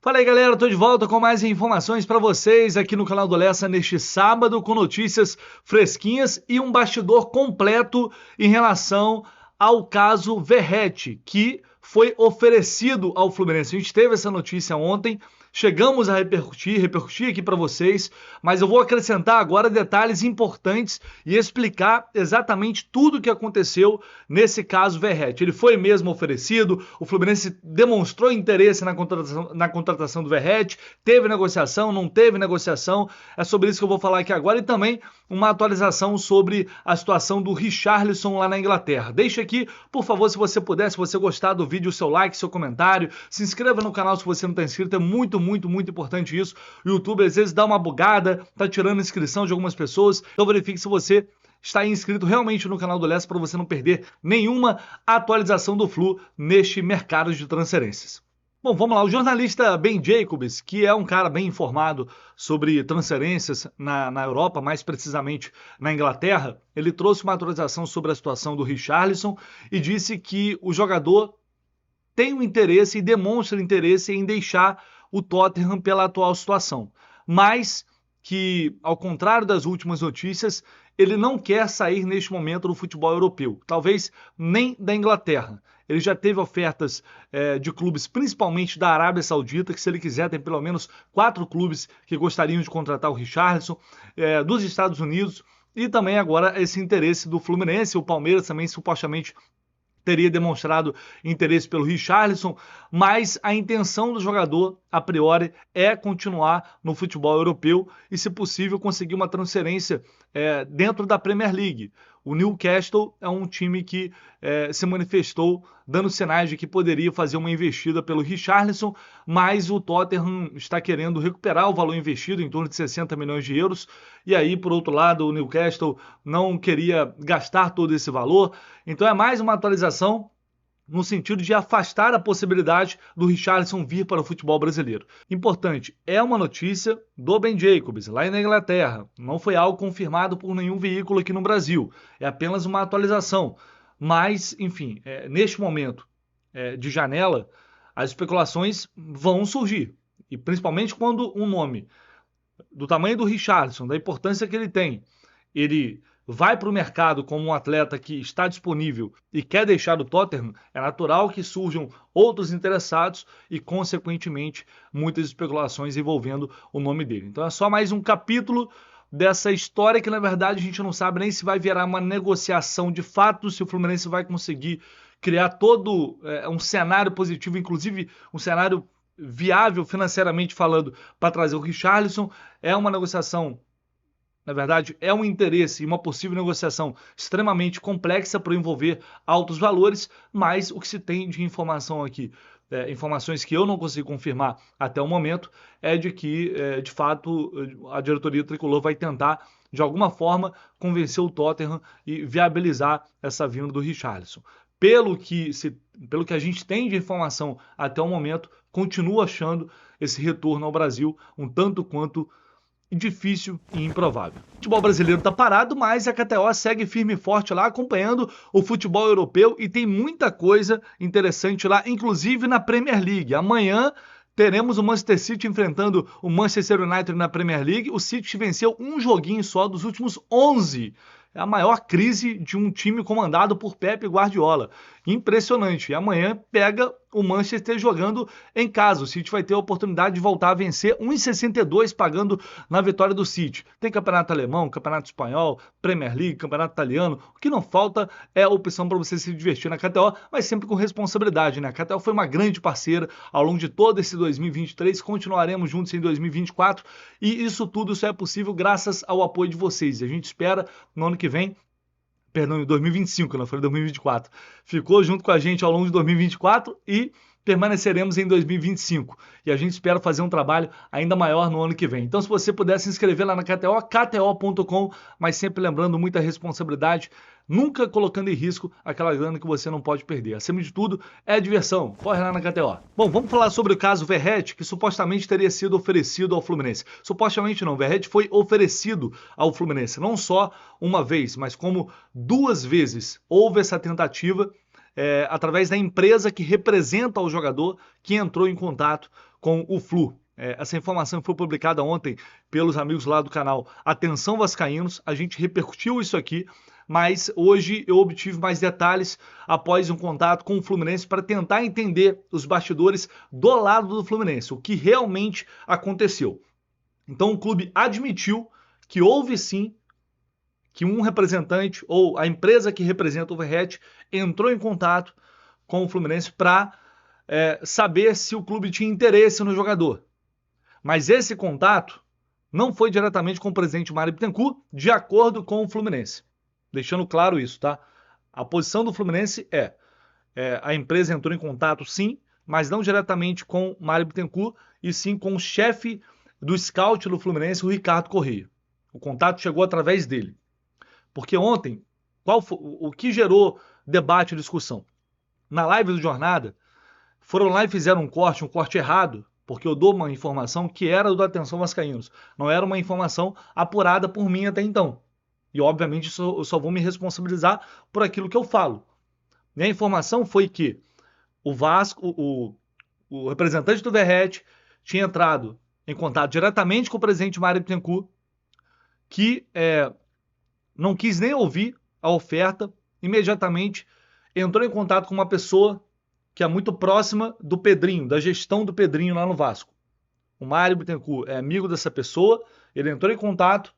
Fala aí, galera, tô de volta com mais informações para vocês aqui no canal do Lessa neste sábado, com notícias fresquinhas e um bastidor completo em relação ao caso Verratti, que foi oferecido ao Fluminense. A gente teve essa notícia ontem, chegamos a repercutir aqui para vocês, mas eu vou acrescentar agora detalhes importantes e explicar exatamente tudo o que aconteceu nesse caso Verratti. Ele foi mesmo oferecido, o Fluminense demonstrou interesse na contratação do Verratti, teve negociação, não teve negociação, é sobre isso que eu vou falar aqui agora, e também uma atualização sobre a situação do Richarlison lá na Inglaterra. Deixa aqui, por favor, se você puder, se você gostar do vídeo, o seu like, seu comentário, se inscreva no canal se você não está inscrito, é muito importante isso. O YouTube às vezes dá uma bugada, tá tirando inscrição de algumas pessoas, então verifique se você está inscrito realmente no canal do Lessa para você não perder nenhuma atualização do Flu neste mercado de transferências. Bom, vamos lá. O jornalista Ben Jacobs, que é um cara bem informado sobre transferências na Europa, mais precisamente na Inglaterra, ele trouxe uma atualização sobre a situação do Richarlison e disse que o jogador tem um interesse e demonstra interesse em deixar o Tottenham pela atual situação, mas que, ao contrário das últimas notícias, ele não quer sair neste momento do futebol europeu, talvez nem da Inglaterra. Ele já teve ofertas de clubes, principalmente da Arábia Saudita, que se ele quiser tem pelo menos 4 clubes que gostariam de contratar o Richarlison, dos Estados Unidos, e também agora esse interesse do Fluminense. O Palmeiras também supostamente teria demonstrado interesse pelo Richarlison, mas a intenção do jogador, a priori, é continuar no futebol europeu e, se possível, conseguir uma transferência dentro da Premier League. O Newcastle é um time que se manifestou dando sinais de que poderia fazer uma investida pelo Richarlison, mas o Tottenham está querendo recuperar o valor investido, em torno de 60 milhões de euros, e aí, por outro lado, o Newcastle não queria gastar todo esse valor. Então é mais uma atualização no sentido de afastar a possibilidade do Richarlison vir para o futebol brasileiro. Importante, é uma notícia do Ben Jacobs, lá na Inglaterra. Não foi algo confirmado por nenhum veículo aqui no Brasil. É apenas uma atualização. Mas, enfim, neste momento de janela, as especulações vão surgir. E principalmente quando um nome do tamanho do Richarlison, da importância que ele tem, ele vai para o mercado como um atleta que está disponível e quer deixar o Tottenham, é natural que surjam outros interessados e, consequentemente, muitas especulações envolvendo o nome dele. Então é só mais um capítulo dessa história que, na verdade, a gente não sabe nem se vai virar uma negociação de fato, se o Fluminense vai conseguir criar todo um cenário positivo, inclusive um cenário viável financeiramente falando, para trazer o Richarlison. É uma negociação, na verdade, é um interesse e uma possível negociação extremamente complexa para envolver altos valores, mas o que se tem de informação aqui, informações que eu não consigo confirmar até o momento, é de que, de fato, a diretoria tricolor vai tentar, de alguma forma, convencer o Tottenham e viabilizar essa vinda do Richarlison. Pelo que a gente tem de informação até o momento, continuo achando esse retorno ao Brasil um tanto quanto difícil e improvável. O futebol brasileiro está parado, mas a KTO segue firme e forte lá, acompanhando o futebol europeu, e tem muita coisa interessante lá, inclusive na Premier League. Amanhã teremos o Manchester City enfrentando o Manchester United na Premier League. O City venceu um joguinho só dos últimos 11. É a maior crise de um time comandado por Pep Guardiola. Impressionante. E amanhã pega o Manchester jogando em casa. O City vai ter a oportunidade de voltar a vencer 1,62 pagando na vitória do City. Tem campeonato alemão, campeonato espanhol, Premier League, campeonato italiano. O que não falta é a opção para você se divertir na KTO, mas sempre com responsabilidade, né? A KTO foi uma grande parceira ao longo de todo esse 2023. Continuaremos juntos em 2024 e isso tudo só é possível graças ao apoio de vocês. E a gente espera no ano que vem, perdão, em 2025, não foi em 2024, ficou junto com a gente ao longo de 2024 e permaneceremos em 2025. E a gente espera fazer um trabalho ainda maior no ano que vem. Então, se você puder se inscrever lá na KTO, kto.com, mas sempre lembrando, muita responsabilidade, nunca colocando em risco aquela grana que você não pode perder. Acima de tudo, é diversão. Corre lá na KTO. Bom, vamos falar sobre o caso Verratti, que supostamente teria sido oferecido ao Fluminense. Supostamente não, Verratti foi oferecido ao Fluminense. Não só uma vez, mas como 2 vezes houve essa tentativa através da empresa que representa o jogador, que entrou em contato com o Flu. Essa informação foi publicada ontem pelos amigos lá do canal Atenção Vascaínos. A gente repercutiu isso aqui, mas hoje eu obtive mais detalhes após um contato com o Fluminense para tentar entender os bastidores do lado do Fluminense, o que realmente aconteceu. Então o clube admitiu que houve sim, que um representante ou a empresa que representa o Verratti entrou em contato com o Fluminense para saber se o clube tinha interesse no jogador. Mas esse contato não foi diretamente com o presidente Mário Bittencourt, de acordo com o Fluminense. Deixando claro isso, tá? A posição do Fluminense a empresa entrou em contato sim, mas não diretamente com o Mário Bittencourt, e sim com o chefe do scout do Fluminense, o Ricardo Corrêa. O contato chegou através dele. Porque ontem, o que gerou debate e discussão? Na live do Jornada, foram lá e fizeram um corte errado, porque eu dou uma informação que era do Atenção Vascaínos. Não era uma informação apurada por mim até então. E, obviamente, eu só vou me responsabilizar por aquilo que eu falo. Minha informação foi que o Vasco, o representante do Verratti, tinha entrado em contato diretamente com o presidente Mário Bittencourt, que não quis nem ouvir a oferta, imediatamente entrou em contato com uma pessoa que é muito próxima do Pedrinho, da gestão do Pedrinho lá no Vasco. O Mário Bittencourt é amigo dessa pessoa, ele entrou em contato,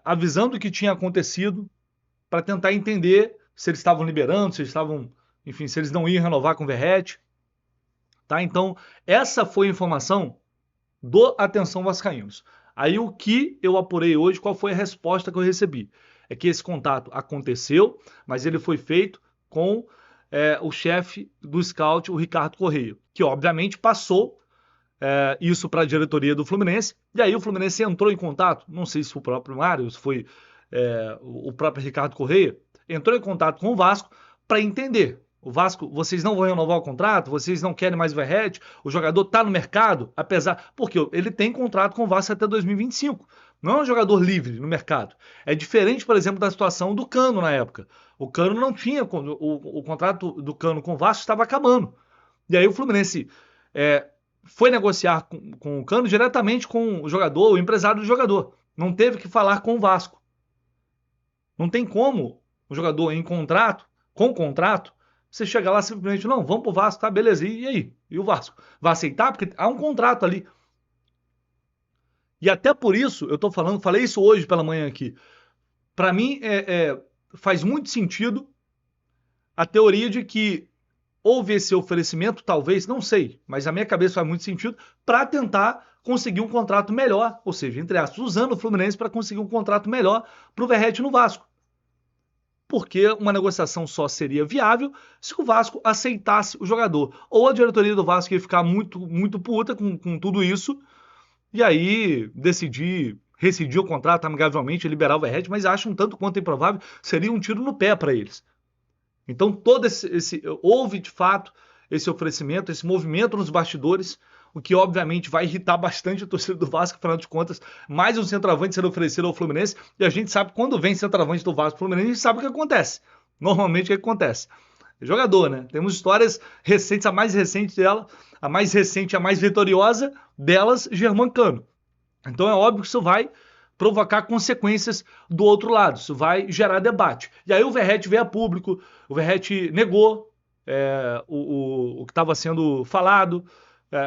avisando o que tinha acontecido, para tentar entender se eles estavam liberando, se eles estavam, enfim, se eles não iam renovar com o Verratti. Tá? Então, essa foi a informação do Atenção Vascaínos. Aí o que eu apurei hoje, qual foi a resposta que eu recebi? É que esse contato aconteceu, mas ele foi feito com o chefe do scout, o Ricardo Corrêa, que obviamente passou isso para a diretoria do Fluminense, e aí o Fluminense entrou em contato, não sei se foi o próprio Mário, se foi o próprio Ricardo Corrêa, entrou em contato com o Vasco para entender. O Vasco, vocês não vão renovar o contrato, vocês não querem mais o Verratti, o jogador está no mercado, porque ele tem contrato com o Vasco até 2025. Não é um jogador livre no mercado. É diferente, por exemplo, da situação do Cano na época. O Cano não tinha, o contrato do Cano com o Vasco estava acabando. E aí o Fluminense foi negociar com o Cano diretamente com o jogador, o empresário do jogador. Não teve que falar com o Vasco. Não tem como o jogador com contrato, você chegar lá simplesmente, não, vamos pro Vasco, tá, beleza, e aí? E o Vasco? Vai aceitar? Porque há um contrato ali. E até por isso, eu tô falei isso hoje pela manhã aqui, para mim faz muito sentido a teoria de que houve esse oferecimento, talvez, não sei, mas a minha cabeça faz muito sentido, para tentar conseguir um contrato melhor, ou seja, entre aspas, usando o Fluminense para conseguir um contrato melhor pro Verratti no Vasco. Porque uma negociação só seria viável se o Vasco aceitasse o jogador. Ou a diretoria do Vasco ia ficar muito, muito puta com tudo isso, e aí rescindir o contrato amigavelmente, liberar o Verratti, mas acho um tanto quanto improvável, seria um tiro no pé para eles. Então houve de fato esse oferecimento, esse movimento nos bastidores, o que obviamente vai irritar bastante a torcida do Vasco, afinal de contas, mais um centroavante sendo oferecido ao Fluminense, e a gente sabe quando vem centroavante do Vasco Fluminense, a gente sabe o que acontece. Normalmente o que acontece? Jogador, né? Temos histórias recentes, a mais recente dela, a mais recente, a mais vitoriosa delas, Germancano. Então é óbvio que isso vai provocar consequências do outro lado, isso vai gerar debate. E aí o Verratti veio a público, o Verratti negou o que estava sendo falado,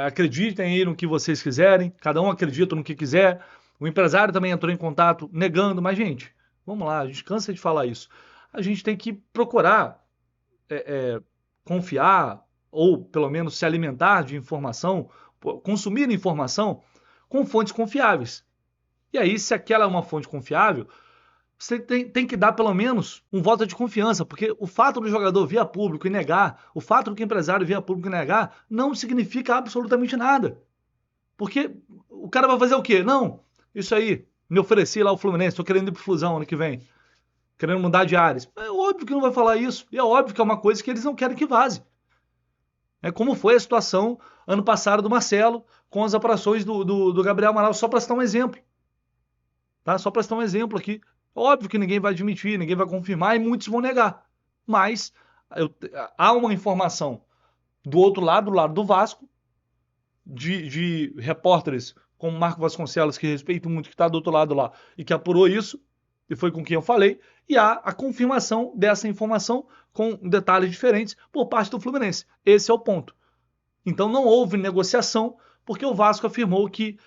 acreditem aí no que vocês quiserem, cada um acredita no que quiser. O empresário também entrou em contato negando, mas gente, vamos lá, a gente cansa de falar isso. A gente tem que procurar confiar ou pelo menos se alimentar de informação, consumir informação com fontes confiáveis. E aí, se aquela é uma fonte confiável, você tem que dar pelo menos um voto de confiança, porque o fato do jogador vir a público e negar, o fato do empresário vir a público e negar, não significa absolutamente nada. Porque o cara vai fazer o quê? Não, isso aí, me ofereci lá ao Fluminense, estou querendo ir pro Flusão ano que vem, querendo mudar de áreas. É óbvio que não vai falar isso, e é óbvio que é uma coisa que eles não querem que vaze. É como foi a situação ano passado do Marcelo, com as apurações do Gabriel Amaral, só para citar um exemplo. Tá? Só para citar um exemplo aqui. Óbvio que ninguém vai admitir, ninguém vai confirmar e muitos vão negar. Mas há uma informação do outro lado, do lado do Vasco, de repórteres como Marco Vasconcelos, que respeito muito, que está do outro lado lá, e que apurou isso, e foi com quem eu falei, e há a confirmação dessa informação com detalhes diferentes por parte do Fluminense. Esse é o ponto. Então não houve negociação, porque o Vasco afirmou que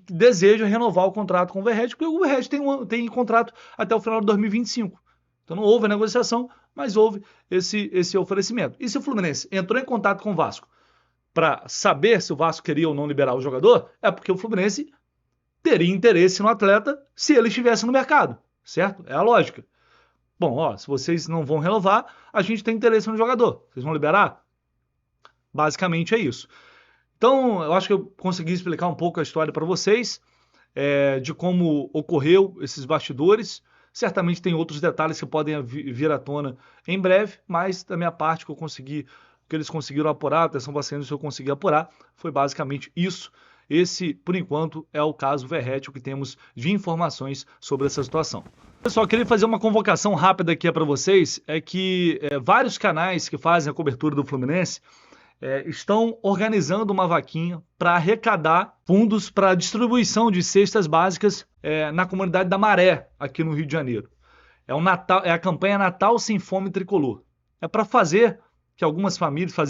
deseja renovar o contrato com o Verratti, porque o Verratti tem contrato até o final de 2025. Então não houve negociação, mas houve esse oferecimento. E se o Fluminense entrou em contato com o Vasco para saber se o Vasco queria ou não liberar o jogador, é porque o Fluminense teria interesse no atleta se ele estivesse no mercado, certo? É a lógica. Bom, ó, se vocês não vão renovar, a gente tem interesse no jogador. Vocês vão liberar? Basicamente é isso. Então, eu acho que eu consegui explicar um pouco a história para vocês, de como ocorreu esses bastidores. Certamente tem outros detalhes que podem vir à tona em breve, mas da minha parte, o que eles conseguiram apurar, a atenção paciente, que eu consegui apurar, foi basicamente isso. Esse, por enquanto, é o caso Verratti, o que temos de informações sobre essa situação. Pessoal, queria fazer uma convocação rápida aqui para vocês, é que vários canais que fazem a cobertura do Fluminense estão organizando uma vaquinha para arrecadar fundos para distribuição de cestas básicas na comunidade da Maré, aqui no Rio de Janeiro. É a campanha Natal Sem Fome Tricolor. É para fazer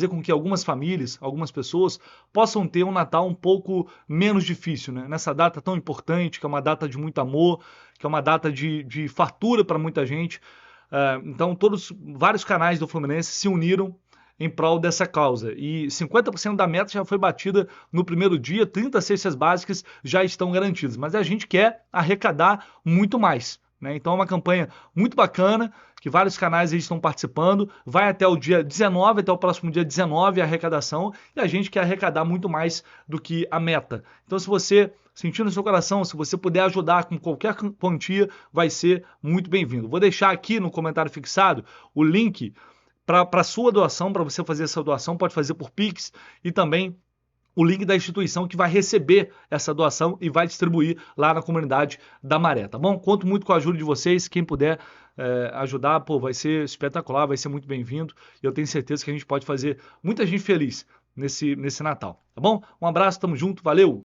com que algumas famílias, algumas pessoas possam ter um Natal um pouco menos difícil, né? Nessa data tão importante, que é uma data de muito amor, que é uma data de fartura para muita gente. Então, vários canais do Fluminense se uniram em prol dessa causa. E 50% da meta já foi batida no primeiro dia, 30 cestas básicas já estão garantidas. Mas a gente quer arrecadar muito mais, né? Então é uma campanha muito bacana, que vários canais estão participando. Vai até o dia 19, até o próximo dia 19 a arrecadação, e a gente quer arrecadar muito mais do que a meta. Então, se você sentir no seu coração, se você puder ajudar com qualquer quantia, vai ser muito bem-vindo. Vou deixar aqui no comentário fixado o link para a sua doação, para você fazer essa doação, pode fazer por Pix, e também o link da instituição que vai receber essa doação e vai distribuir lá na comunidade da Maré, tá bom? Conto muito com a ajuda de vocês, quem puder ajudar, pô, vai ser espetacular, vai ser muito bem-vindo, e eu tenho certeza que a gente pode fazer muita gente feliz nesse Natal, tá bom? Um abraço, tamo junto, valeu!